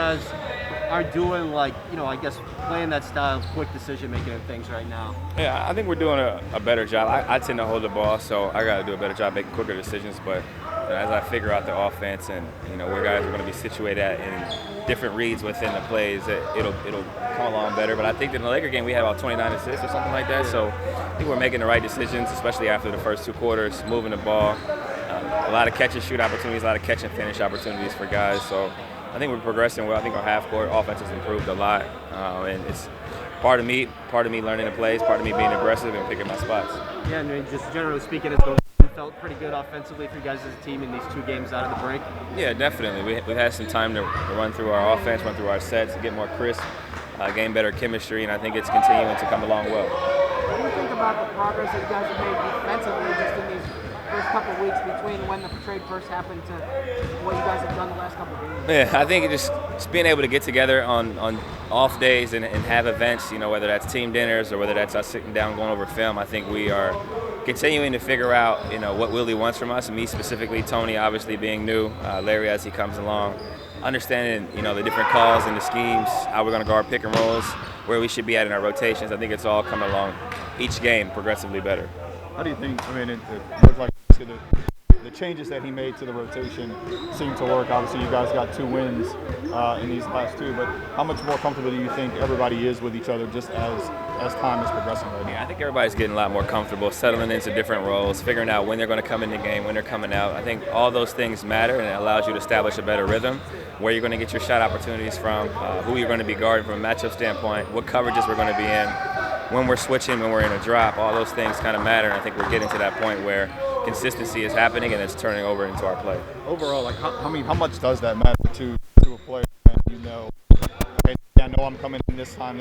guys are doing, like, I guess playing that style of quick decision making and things right now? Yeah, I think we're doing a better job. I tend to hold the ball, so I got to do a better job making quicker decisions. But as I figure out the offense and where guys are going to be situated at in different reads within the plays, it'll come along better. But I think in the Laker game we had about 29 assists or something like that. So I think we're making the right decisions, especially after the first two quarters, moving the ball. A lot of catch and shoot opportunities, a lot of catch and finish opportunities for guys. So I think we're progressing well. I think our half-court offense has improved a lot, and it's part of me learning the plays, part of me being aggressive and picking my spots. Yeah, and just generally speaking, it's felt pretty good offensively for you guys as a team in these 2 games out of the break. Yeah, definitely. We've had some time to run through our offense, run through our sets, get more crisp, gain better chemistry, and I think it's continuing to come along well. What do you think about the progress that you guys have made defensively just in these first couple of weeks between when the trade first happened to what you guys have done the last couple of games? Yeah, I think just being able to get together on off days and have events, whether that's team dinners or whether that's us sitting down going over film, I think we are continuing to figure out, what Willie wants from us, and me specifically, Tony obviously being new, Larry as he comes along, understanding, the different calls and the schemes, how we're going to guard pick and rolls, where we should be at in our rotations. I think it's all coming along each game progressively better. How do you think, it looks like the changes that he made to the rotation seem to work. Obviously, you guys got 2 wins in these last 2, but how much more comfortable do you think everybody is with each other just as time is progressing right now? Yeah, I think everybody's getting a lot more comfortable, settling into different roles, figuring out when they're going to come in the game, when they're coming out. I think all those things matter, and it allows you to establish a better rhythm, where you're going to get your shot opportunities from, who you're going to be guarding from a matchup standpoint, what coverages we're going to be in, when we're switching, when we're in a drop. All those things kind of matter, and I think we're getting to that point where consistency is happening and it's turning over into our play. Overall, how much does that matter to a player when okay, I know I'm coming in this time,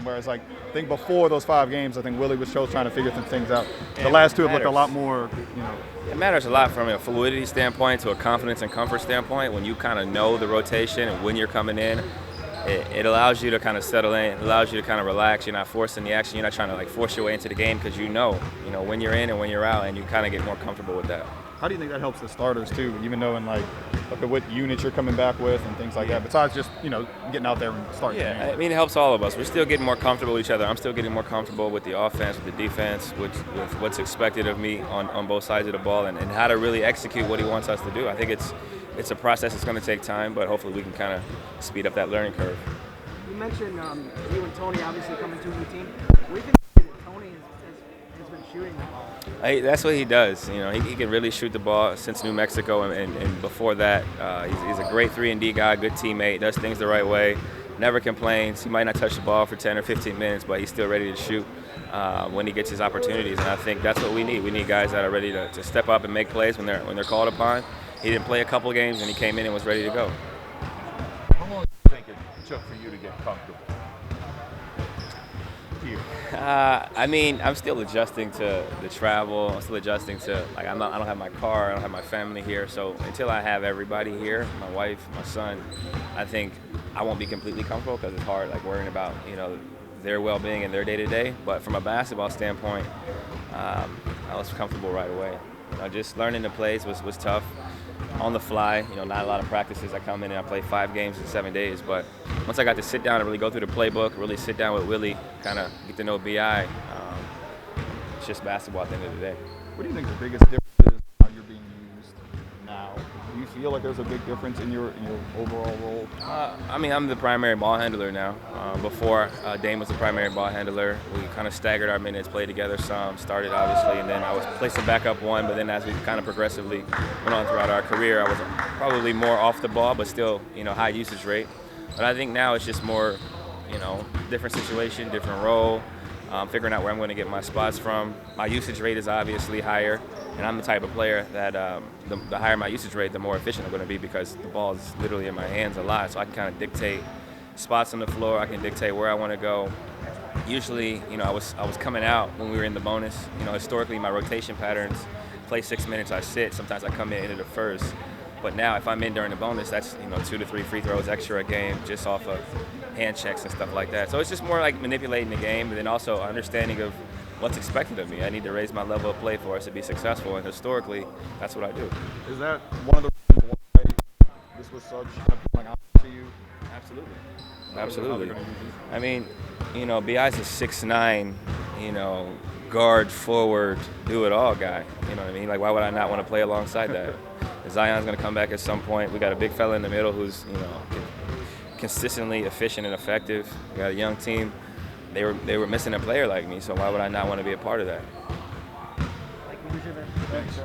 whereas I think before those 5 games, I think Willie was still trying to figure some things out. The last 2 have looked a lot more, It matters a lot from a fluidity standpoint to a confidence and comfort standpoint. When you kind of know the rotation and when you're coming in, it allows you to kind of settle in. It allows you to kind of relax. You're not forcing the action. You're not trying to force your way into the game because you know when you're in and when you're out, and you kind of get more comfortable with that. How do you think that helps the starters too, even knowing what units you're coming back with and things like that, besides just getting out there and starting? Yeah, it helps all of us. We're still getting more comfortable with each other. I'm still getting more comfortable with the offense, with the defense, with what's expected of me on both sides of the ball, and how to really execute what he wants us to do. I think it's a process. It's going to take time, but hopefully we can kind of speed up that learning curve. You mentioned you and Tony obviously coming to a new team. What do you think that Tony has been shooting the ball? That's what he does. He can really shoot the ball since New Mexico, and before that, he's a great 3-and-D guy, good teammate, does things the right way, never complains. He might not touch the ball for 10 or 15 minutes, but he's still ready to shoot when he gets his opportunities. And I think that's what we need. We need guys that are ready to step up and make plays when they're called upon. He didn't play a couple of games, and he came in and was ready to go. How long do you think it took for you to get comfortable here? I'm still adjusting to the travel. I'm still adjusting to I don't have my car. I don't have my family here. So until I have everybody here, my wife, my son, I think I won't be completely comfortable because it's hard, worrying about their well-being and their day-to-day. But from a basketball standpoint, I was comfortable right away. Just learning the plays was tough. On the fly, not a lot of practices. I come in and I play 5 games in 7 days. But once I got to sit down and really go through the playbook, really sit down with Willie, kind of get to know BI, it's just basketball at the end of the day. What do you think the biggest difference is how you're being used now? Do you feel like there's a big difference in your overall role? I'm the primary ball handler now. Before, Dame was the primary ball handler. We kind of staggered our minutes, played together some, started obviously, and then I was placed a backup 1, but then as we kind of progressively went on throughout our career, I was probably more off the ball, but still, high usage rate. But I think now it's just more, different situation, different role, figuring out where I'm going to get my spots from. My usage rate is obviously higher, and I'm the type of player that the higher my usage rate, the more efficient I'm going to be because the ball is literally in my hands a lot, so I can kind of dictate spots on the floor. I can dictate where I want to go. Usually, I was coming out when we were in the bonus. Historically, my rotation patterns, play 6 minutes, I sit. Sometimes I come in into the first. But now, if I'm in during the bonus, that's 2 to 3 free throws extra a game just off of hand checks and stuff like that. So it's just more like manipulating the game, but then also understanding of what's expected of me. I need to raise my level of play for us to be successful, and historically, that's what I do. Is that one of the reasons why this was such to you? Absolutely. How Absolutely. they're gonna use you. I mean, you know, Bi's a 6'9", you know, guard, forward, do it all guy. You know what I mean? Like, why would I not want to play alongside that? Zion's going to come back at some point. We got a big fella in the middle who's, you know, consistently efficient and effective. We got a young team. They were missing a player like me, so why would I not want to be a part of that? Like, who's your best? Thanks.